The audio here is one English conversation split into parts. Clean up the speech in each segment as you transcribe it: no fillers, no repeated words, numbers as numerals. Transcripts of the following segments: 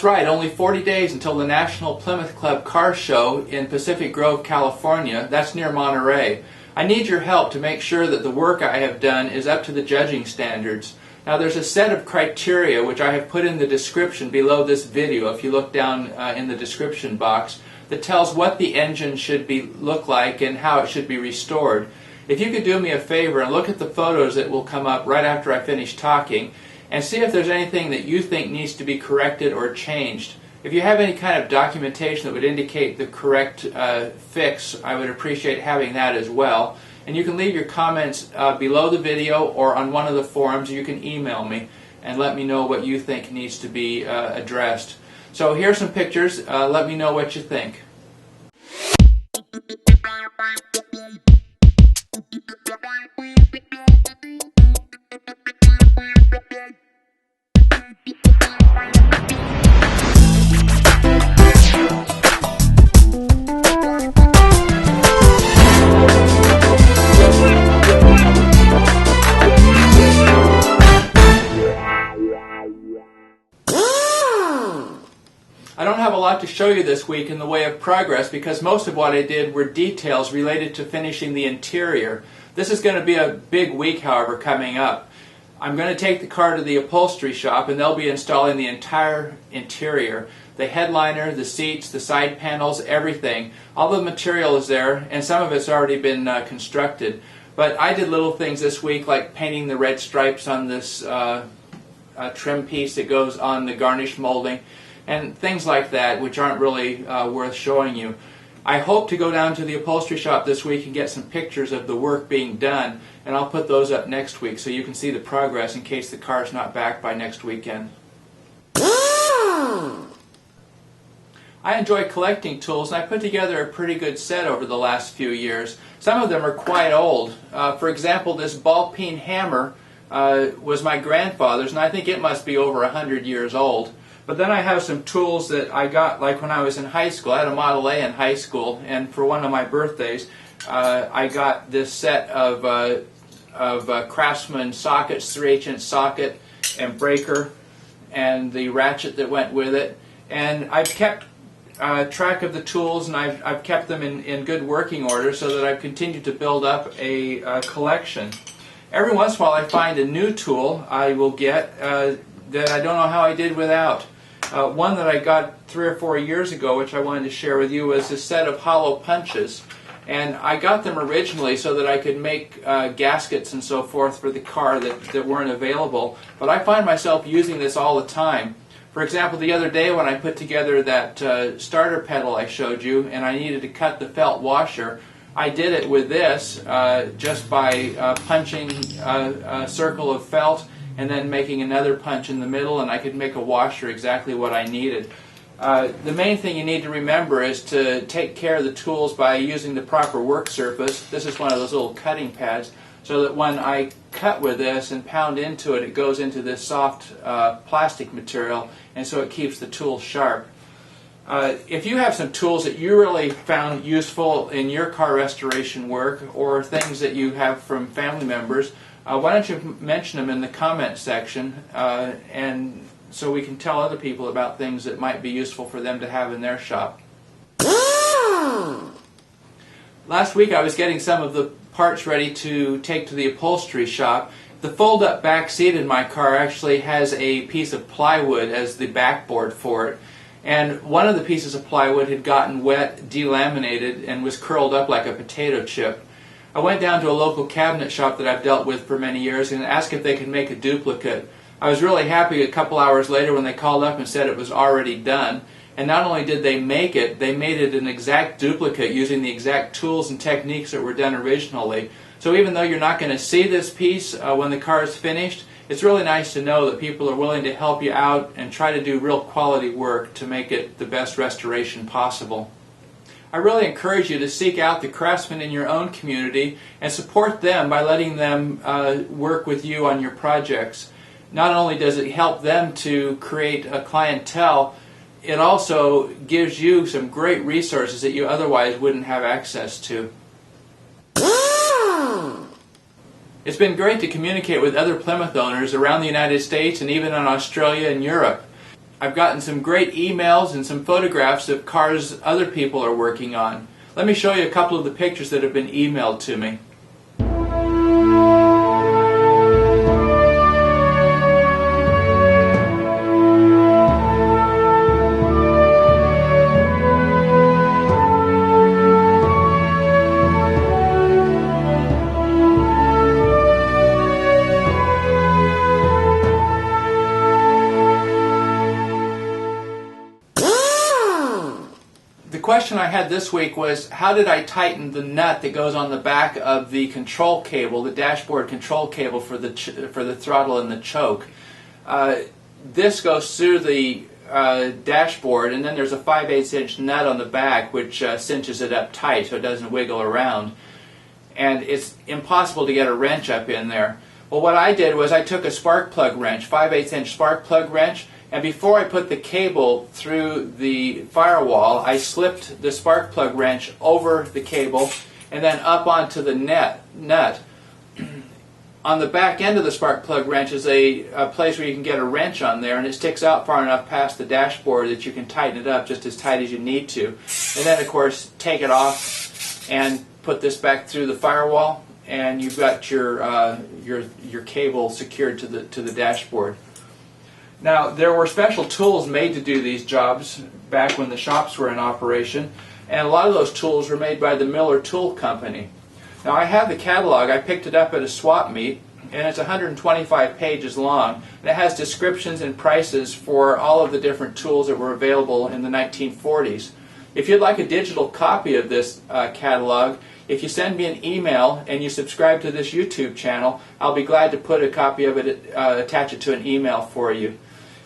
That's right, only 40 days until the National Plymouth Club car show in Pacific Grove, California. That's near Monterey. I need your help to make sure that the work I have done is up to the judging standards. Now there's a set of criteria which I have put in the description below this video, if you look down in the description box, that tells what the engine should look like and how it should be restored. If you could do me a favor and look at the photos that will come up right after I finish talking, and see if there's anything that you think needs to be corrected or changed. If you have any kind of documentation that would indicate the correct fix, I would appreciate having that as well. And you can leave your comments below the video or on one of the forums. You can email me and let me know what you think needs to be addressed. So here's some pictures. Let me know what you think. I don't have a lot to show you this week in the way of progress because most of what I did were details related to finishing the interior. This is going to be a big week, however, coming up. I'm going to take the car to the upholstery shop and they'll be installing the entire interior. The headliner, the seats, the side panels, everything. All the material is there and some of it's already been constructed. But I did little things this week like painting the red stripes on this trim piece that goes on the garnish molding, and things like that which aren't really worth showing you. I hope to go down to the upholstery shop this week and get some pictures of the work being done, and I'll put those up next week so you can see the progress in case the car's not back by next weekend. I enjoy collecting tools, and I put together a pretty good set over the last few years. Some of them are quite old. For example, this ball peen hammer was my grandfather's, and I think it must be over 100 years old. But then I have some tools that I got like when I was in high school. I had a Model A in high school, and for one of my birthdays I got this set of Craftsman sockets, 3/8" socket and breaker, and the ratchet that went with it. And I've kept track of the tools, and I've kept them in good working order so that I've continued to build up a collection. Every once in a while I find a new tool I will get that I don't know how I did without. One that I got 3 or 4 years ago, which I wanted to share with you, was a set of hollow punches. And I got them originally so that I could make gaskets and so forth for the car that weren't available. But I find myself using this all the time. For example, the other day when I put together that starter pedal I showed you, and I needed to cut the felt washer, I did it with this just by punching a circle of felt and then making another punch in the middle, and I could make a washer exactly what I needed. The main thing you need to remember is to take care of the tools by using the proper work surface. This is one of those little cutting pads, so that when I cut with this and pound into it, it goes into this soft plastic material, and so it keeps the tool sharp. If you have some tools that you really found useful in your car restoration work, or things that you have from family members, why don't you mention them in the comment section, and so we can tell other people about things that might be useful for them to have in their shop. Last week I was getting some of the parts ready to take to the upholstery shop. The fold-up back seat in my car actually has a piece of plywood as the backboard for it. And one of the pieces of plywood had gotten wet, delaminated, and was curled up like a potato chip. I went down to a local cabinet shop that I've dealt with for many years and asked if they could make a duplicate. I was really happy a couple hours later when they called up and said it was already done. And not only did they make it, they made it an exact duplicate using the exact tools and techniques that were done originally. So even though you're not going to see this piece when the car is finished, it's really nice to know that people are willing to help you out and try to do real quality work to make it the best restoration possible. I really encourage you to seek out the craftsmen in your own community and support them by letting them work with you on your projects. Not only does it help them to create a clientele, it also gives you some great resources that you otherwise wouldn't have access to. It's been great to communicate with other Plymouth owners around the United States and even in Australia and Europe. I've gotten some great emails and some photographs of cars other people are working on. Let me show you a couple of the pictures that have been emailed to me. The question I had this week was, how did I tighten the nut that goes on the back of the control cable, the dashboard control cable for the throttle and the choke? This goes through the dashboard, and then there's a 5/8 inch nut on the back which cinches it up tight so it doesn't wiggle around. And it's impossible to get a wrench up in there. Well, what I did was I took a spark plug wrench, 5/8 inch spark plug wrench, and before I put the cable through the firewall, I slipped the spark plug wrench over the cable and then up onto the nut. On the back end of the spark plug wrench is a place where you can get a wrench on there, and it sticks out far enough past the dashboard that you can tighten it up just as tight as you need to. And then, of course, take it off and put this back through the firewall, and you've got your cable secured to the dashboard. Now, there were special tools made to do these jobs back when the shops were in operation, and a lot of those tools were made by the Miller Tool Company. Now, I have the catalog. I picked it up at a swap meet, and it's 125 pages long, and it has descriptions and prices for all of the different tools that were available in the 1940s. If you'd like a digital copy of this catalog, if you send me an email and you subscribe to this YouTube channel, I'll be glad to put a copy of it, attach it to an email for you.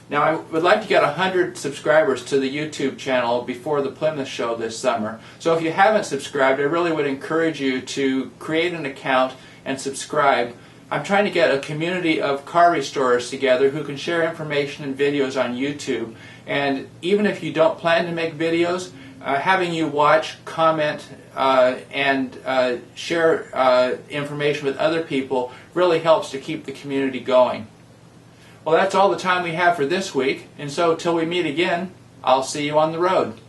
Now, I would like to get 100 subscribers to the YouTube channel before the Plymouth show this summer. So if you haven't subscribed, I really would encourage you to create an account and subscribe. I'm trying to get a community of car restorers together who can share information and videos on YouTube. And even if you don't plan to make videos, having you watch, comment, and share information with other people really helps to keep the community going. Well, that's all the time we have for this week, and so till we meet again, I'll see you on the road.